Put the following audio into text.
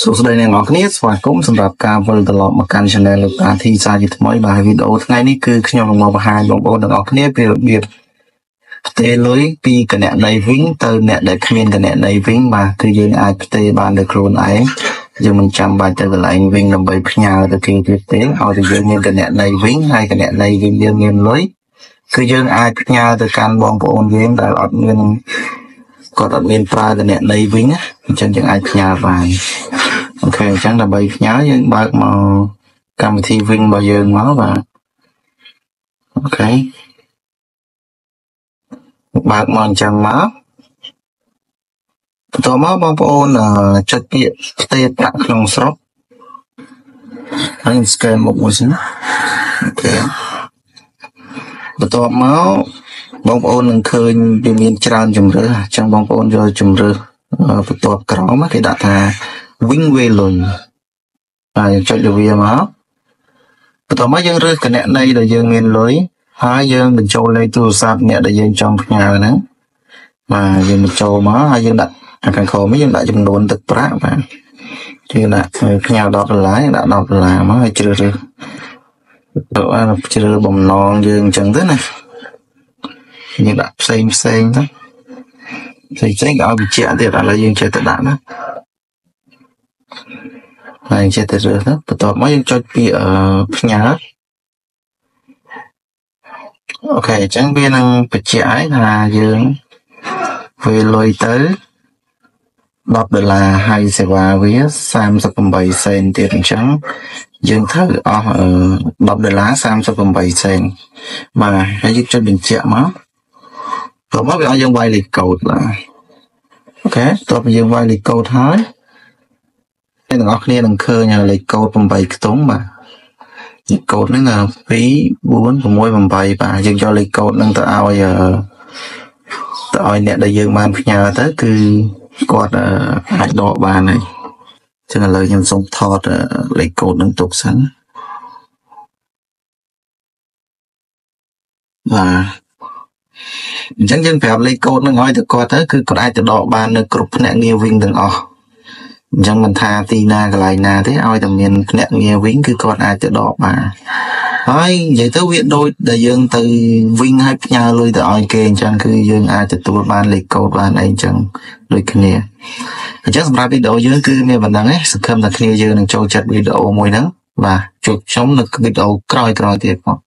សួស្តីអ្នកនរគ្នាស្វាគមន៍សម្រាប់ការវិលត្រឡប់មកកាន់ Channel លោកតាធីសាជាថ្មីបាទវីដេអូថ្ងៃនេះគឺខ្ញុំនឹងមកបង្ហាញបងប្អូនទាំងអស់គ្នាពីរបៀបផ្ទេរលុយពីគណនីវិញទៅអ្នកដែលគ្មានគណនីវិញបាទគឺយើងអាចផ្ទេរបានដោយខ្លួនឯងយើងមិនចាំបាច់ទៅកន្លែងវិញដើម្បីផ្ញើទៅគេទៀតទេឲ្យតែយើងមានគណនីវិញហើយគណនីវិញយើងមានលុយគឺយើងអាចផ្ញើទៅកាន់បងប្អូនយើងដែលអត់មានគាត់អត់មានប្រើគណនីវិញអញ្ចឹងយើងអាចផ្ញើបានអូខេអញ្ចឹងដើម្បីផ្ញើយើងបើកមកកម្មវិធីវិញរបស់យើងមកបាទអូខេបើកមកអញ្ចឹងមកបន្ទាប់មកបងប្អូនចុចពាក្យផ្ទេរប្រាក់ក្នុងស្រុកហើយ scan មុខមួយសិនអូខេបន្ទាប់មកបងប្អូននឹងឃើញវាមានច្រើនជម្រើសអញ្ចឹងបងប្អូនយកជម្រើសបន្ទាប់ក្រោមគេដាក់ថាវិញវេលុយហើយចុចលើវាមកបន្ទាប់មកយើងរើសគណនីដែលយើងមានលុយហើយយើងបញ្ចូលលេខទូរស័ព្ទអ្នកដែលយើងចង់ផ្ញើហ្នឹងបាទយើងបញ្ចូលមកហើយយើងដាក់ខាងក្រោមនេះយើងដាក់ចំនួនទឹកប្រាក់បាទយើងដាក់ផ្ញើ$10ដាក់$10មកហើយជ្រើសរើសជ្រើសបំណងយើងអញ្ចឹងទៅណាយើងដាក់ផ្សេងទៅផ្សេងក៏ឲ្យបញ្ជាក់ទៀតឥឡូវយើងចេះតែដាក់ណាហើយចេះតែរើសទៅបន្ទាប់មកយើងចុចពាក្យផ្ញើអូខេអញ្ចឹងវានឹងបញ្ជាក់ឲ្យថាយើងវាលុយទៅ$10ហើយសេវាវា38សេនទៀតអញ្ចឹងយើងត្រូវអស់$10 38សេនបាទហើយយើងចុចបញ្ជាក់មកព្រោះមកវាឲ្យយើងវាយលេខកូដបាទអូខេតោះយើងវាយលេខកូដហើយអ្នកទាំងអស់គ្នានឹងឃើញលេខកូដ8ខ្ទង់បាទលេខកូដហ្នឹង2468បាទយើងយកលេខកូដហ្នឹងទៅឲ្យអ្នកដែលយើងបានផ្ញើទៅគឺគាត់អាចដកបានហើយចឹងឥឡូវខ្ញុំសូមថតលេខកូដហ្នឹងទុកសិនបាទអញ្ចឹងយើងប្រាប់លេខកូដហ្នឹងឲ្យទៅគាត់ទៅគឺគាត់អាចទៅដកបាននៅគ្រប់ភ្នាក់ងារវិញទាំងអស់អញ្ចឹងមិនថាទីណាកន្លែងណាទេឲ្យតែមានភ្នាក់ងារវិញគឺគាត់អាចទៅដកបានហើយនិយាយទៅវាដូចដែលយើងទៅវិញឲ្យផ្ញើលុយទៅឲ្យគេអញ្ចឹងគឺយើងអាចទទួលបានលេខកូដបានអីអញ្ចឹងដូចគ្នាអញ្ចឹងសម្រាប់វីដេអូយើងគឺមានប៉ុណ្ណឹងឯងសង្ឃឹមថាគ្នាយើងនឹងចូលចិត្តវីដេអូមួយហ្នឹងបាទជួបខ្ញុំនៅវីដេអូក្រោយទៀតផង